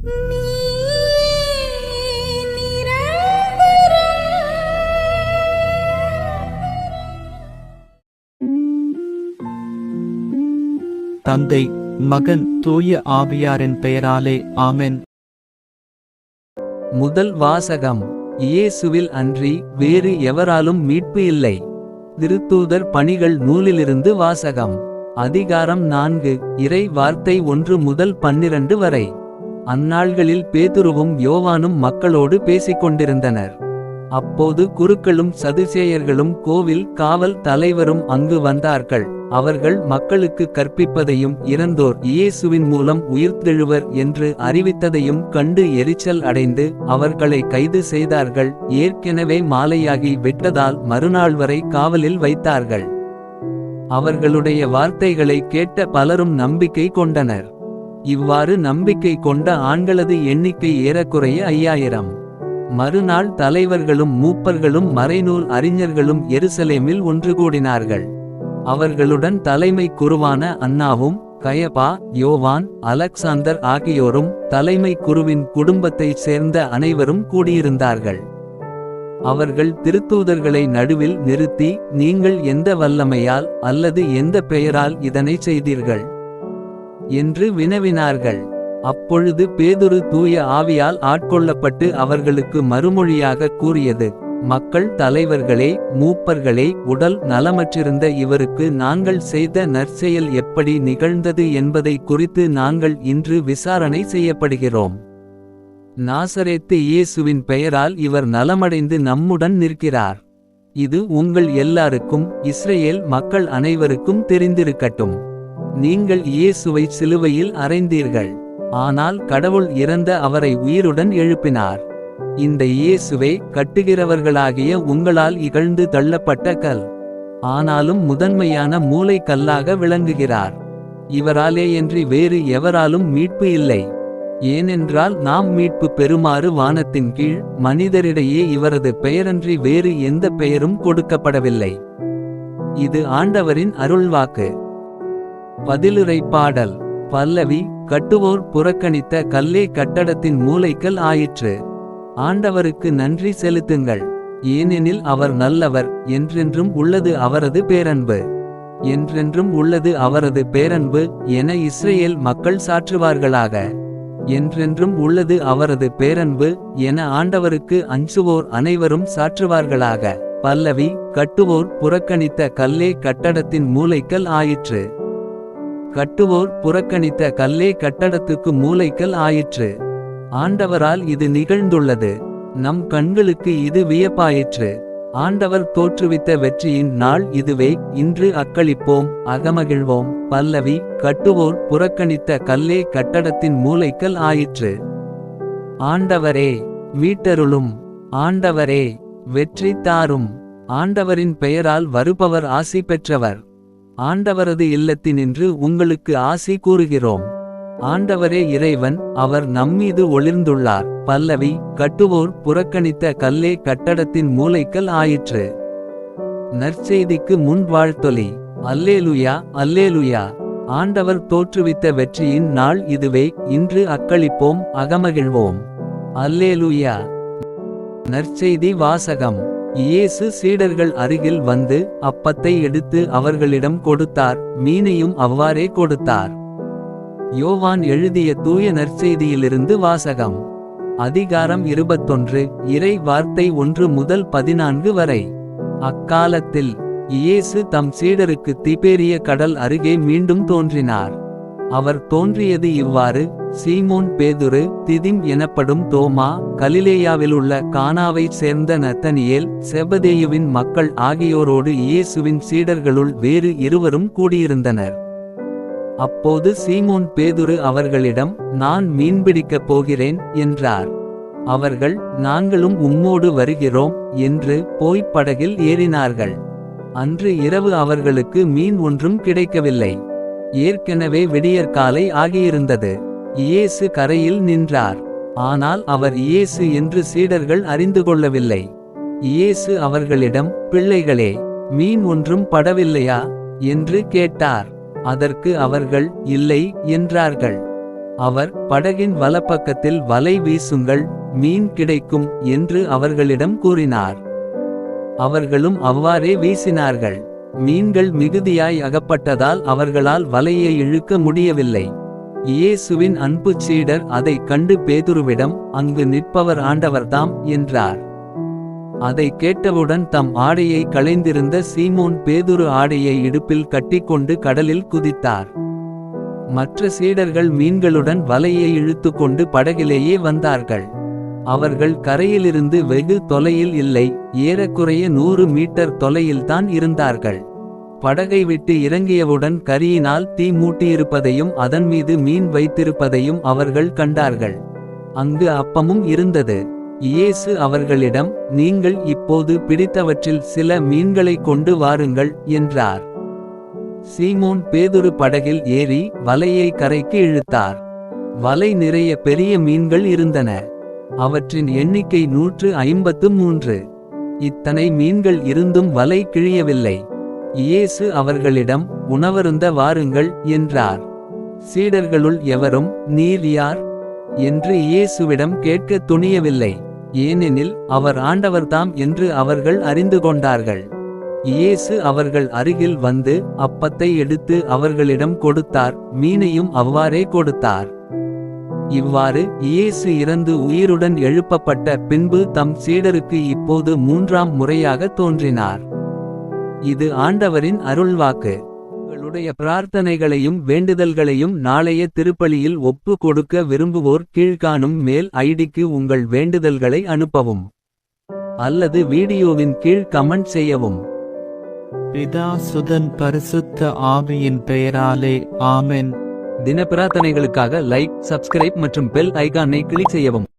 தந்தை, மகன், தூய ஆவியாரின் பெயராலே ஆமென். முதல் வாசகம். இயேசுவில் அன்றி வேறு எவராலும் மீட்பு இல்லை. திருத்தூதர் பணிகள் நூலிலிருந்து வாசகம். அதிகாரம் 4. இறை வார்த்தை 1 முதல் 12 வரை. அந்நாள்களில் பேதுருவும் யோவானும் மக்களோடு பேசிக்கொண்டிருந்தனர். அப்போது குருக்களும் சதுசேயர்களும் கோவில் காவல் தலைவரும் அங்கு வந்தார்கள். அவர்கள் மக்களுக்கு கற்பிப்பதையும் இறந்தோர் இயேசுவின் மூலம் உயிர்த்தெழுவர் என்று அறிவித்ததையும் கண்டு எரிச்சல் அடைந்து அவர்களை கைது செய்தார்கள். ஏற்கெனவே மாலையாகி விட்டதால் மறுநாள் வரை காவலில் வைத்தார்கள். அவர்களுடைய வார்த்தைகளை கேட்ட பலரும் நம்பிக்கை கொண்டனர். இவ்வாறு நம்பிக்கை கொண்ட ஆண்களது எண்ணிக்கை ஏறக்குறைய 5000. மறுநாள் தலைவர்களும் மூப்பர்களும் மறைநூல் அறிஞர்களும் எருசலேமில் ஒன்று கூடினார்கள். அவர்களுடன் தலைமை குருவான அன்னாவும் கயபா, யோவான், அலெக்சாந்தர் ஆகியோரும் தலைமை குருவின் குடும்பத்தைச் சேர்ந்த அனைவரும் கூடியிருந்தார்கள். அவர்கள் திருத்தூதர்களை நடுவில் நிறுத்தி, நீங்கள் எந்த வல்லமையால் அல்லது எந்த பெயரால் இதனை செய்தீர்கள் என்று வினவினார்கள். அப்பொழுது பேதுரு தூய ஆவியால் ஆட்கொள்ளப்பட்டு அவர்களுக்கு மறுமொழியாக கூறியது, மக்கள் தலைவர்களே, மூப்பர்களே, உடல் நலமற்றிருந்த இவருக்கு நாங்கள் செய்த நற்செயல் எப்படி நிகழ்ந்தது என்பதை குறித்து நாங்கள் இன்று விசாரணை செய்யப்படுகிறோம். நாசரேத்து இயேசுவின் பெயரால் இவர் நலமடைந்து நம்முடன் நிற்கிறார். இது உங்கள் எல்லாருக்கும் இஸ்ரேல் மக்கள் அனைவருக்கும் தெரிந்திருக்கட்டும். நீங்கள் இயேசுவை சிலுவையில் அறைந்தீர்கள். ஆனால் கடவுள் இறந்த அவரை உயிருடன் எழுப்பினார். இந்த இயேசுவே கட்டுகிறவர்களாகிய உங்களால் இகழ்ந்து தள்ளப்பட்ட கல். ஆனாலும் முதன்மையான மூலை கல்லாக விளங்குகிறார். இவராலேயன்றி வேறு எவராலும் மீட்பு இல்லை. ஏனென்றால் நாம் மீட்பு பெறுமாறு வானத்தின் கீழ் மனிதரிடையே இவரது பெயரன்றி வேறு எந்த பெயரும் கொடுக்கப்படவில்லை. இது ஆண்டவரின் அருள்வாக்கு. பதிலுரை பாடல். பல்லவி. கட்டுவோர் புறக்கணித்த கல்லே கட்டடத்தின் மூலைக்கல் ஆயிற்று. ஆண்டவருக்கு நன்றி செலுத்துங்கள், ஏனெனில் அவர் நல்லவர். என்றென்றும் உள்ளது அவரது பேரன்பு. என்றென்றும் உள்ளது அவரது பேரன்பு என இஸ்ரேல் மக்கள் சாற்றுவார்களாக. என்றென்றும் உள்ளது அவரது பேரன்பு என ஆண்டவருக்கு அஞ்சுவோர் அனைவரும் சாற்றுவார்களாக. பல்லவி. கட்டுவோர் புறக்கணித்த கல்லே கட்டடத்தின் மூலைக்கல் ஆயிற்று. கட்டுவோர் புறக்கணித்த கல்லே கட்டடத்துக்கு மூலைக்கல் ஆயிற்று. ஆண்டவரால் இது நிகழ்ந்துள்ளது. நம் கண்களுக்கு இது வியப்பாயிற்று. ஆண்டவர் தோற்றுவித்த வெற்றியின் நாள் இதுவே. இன்று அக்களிப்போம், அகமகிழ்வோம். பல்லவி. கட்டுவோர் புறக்கணித்த கல்லே கட்டடத்தின் மூலைக்கல் ஆயிற்று. ஆண்டவரே, மீட்டருளும். ஆண்டவரே, வெற்றி தாரும். ஆண்டவரின் பெயரால் வருபவர் ஆசி பெற்றவர். ஆண்டவரது இல்லத்தினின்று உங்களுக்கு ஆசி கூறுகிறோம். ஆண்டவரே இறைவன், அவர் நம்மீது ஒளிர்ந்துள்ளார். பல்லவி. கட்டுவோர் புறக்கணித்த கல்லே கட்டடத்தின் மூலைக்கல் ஆயிற்று. நற்செய்திக்கு முன் வாழ்த்தொலி. அல்லேலுயா, அல்லேலுயா. ஆண்டவர் தோற்றுவித்த வெற்றியின் நாள் இதுவே. இன்று அக்களிப்போம், அகமகிழ்வோம். அல்லேலுயா. நற்செய்தி வாசகம். இயேசு சீடர்கள் அருகில் வந்து அப்பத்தை எடுத்து அவர்களிடம் கொடுத்தார். மீனையும் அவ்வாறே கொடுத்தார். யோவான் எழுதிய தூய நற்செய்தியிலிருந்து வாசகம். அதிகாரம் 21. இறை வார்த்தை 1 முதல் 14 வரை. அக்காலத்தில் இயேசு தம் சீடருக்கு திபேரிய கடல் அருகே மீண்டும் தோன்றினார். அவர் தோன்றியது இவ்வாறு. சீமோன் பேதுரு, திதிம் எனப்படும் தோமா, கலிலேயாவிலுள்ள கானாவைச் சேர்ந்த நத்தனியேல், செபதேயுவின் மக்கள் ஆகியோரோடு இயேசுவின் சீடர்களுள் வேறு இருவரும் கூடியிருந்தனர். அப்போது சீமோன் பேதுரு அவர்களிடம், நான் மீன்பிடிக்கப் போகிறேன் என்றார். அவர்கள், நாங்களும் உம்மோடு வருகிறோம் என்று போய்ப் படகில் ஏறினார்கள். அன்று இரவு அவர்களுக்கு மீன் ஒன்றும் கிடைக்கவில்லை. ஏற்கெனவே விடியற்காலை ஆகியிருந்தது. இயேசு கரையில் நின்றார். ஆனால் அவர் இயேசு என்று சீடர்கள் அறிந்து கொள்ளவில்லை. இயேசு அவர்களிடம், பிள்ளைகளே, மீன் ஒன்றும் படவில்லையா என்று கேட்டார். அதற்கு அவர்கள், இல்லை என்றார்கள். அவர் படகின் வலப்பக்கத்தில் வலை வீசுங்கள், மீன் கிடைக்கும் என்று அவர்களிடம் கூறினார். அவர்களும் அவ்வாறே வீசினார்கள். மீன்கள் மிகுதியாய் அகப்பட்டதால் அவர்களால் வலையை இழுக்க முடியவில்லை. இயேசுவின் அன்புச் சீடர் அதைக் கண்டு பேதுருவிடம், அங்கு நிற்பவர் ஆண்டவர்தாம் என்றார். அதை கேட்டவுடன் தம் ஆடையை களைந்திருந்த சீமோன் பேதுரு ஆடையை இடுப்பில் கட்டிக்கொண்டு கடலில் குதித்தார். மற்ற சீடர்கள் மீன்களுடன் வலையை இழுத்துக்கொண்டு படகிலேயே வந்தார்கள். அவர்கள் கரையிலிருந்து வெகு தொலையில் இல்லை, ஏறக்குறைய 100 மீட்டர் தொலையில்தான் இருந்தார்கள். படகை விட்டு இறங்கியவுடன் கரியினால் தீ மூட்டியிருப்பதையும் அதன் மீது மீன் வைத்திருப்பதையும் அவர்கள் கண்டார்கள். அங்கு அப்பமும் இருந்தது. இயேசு அவர்களிடம், நீங்கள் இப்போது பிடித்தவற்றில் சில மீன்களைக் கொண்டு வாருங்கள் என்றார். சீமோன் பேதுரு படகில் ஏறி வலையை கரைக்கு இழுத்தார். வலை நிறைய பெரிய மீன்கள் இருந்தன. அவற்றின் எண்ணிக்கை 153. இத்தனை மீன்கள் இருந்தும் வலை கிழியவில்லை. இயேசு அவர்களிடம், உணவருந்த வாருங்கள் என்றார். சீடர்களுள் எவரும், நீர் யார் என்று இயேசுவிடம் கேட்க துணியவில்லை. ஏனெனில் அவர் ஆண்டவர்தாம் என்று அவர்கள் அறிந்து கொண்டார்கள். இயேசு அவர்கள் அருகில் வந்து அப்பத்தை எடுத்து அவர்களிடம் கொடுத்தார், மீனையும் அவ்வாறே கொடுத்தார். இவ்வாறு இயேசு இறந்து உயிருடன் எழுப்பப்பட்ட பின்பு தம் சீடருக்கு இப்போது 3ஆம் முறையாக தோன்றினார். இது ஆண்டவரின் அருள்வாக்கு. உங்களுடைய பிரார்த்தனைகளையும் வேண்டுதல்களையும் நாளைய திருப்பலியில் ஒப்பு கொடுக்க விரும்புவோர் கீழ்காணும் மெயில் ஐடிக்கு உங்கள் வேண்டுதல்களை அனுப்பவும். அல்லது வீடியோவின் கீழ் கமெண்ட் செய்யவும். பிதா சுதன் பரிசுத்த ஆவியின் பெயராலே ஆமென். தின பிரார்த்தனைகளுக்காக லைக், சப்ஸ்கிரைப் மற்றும் பெல் ஐகானை கிளிக் செய்யவும்.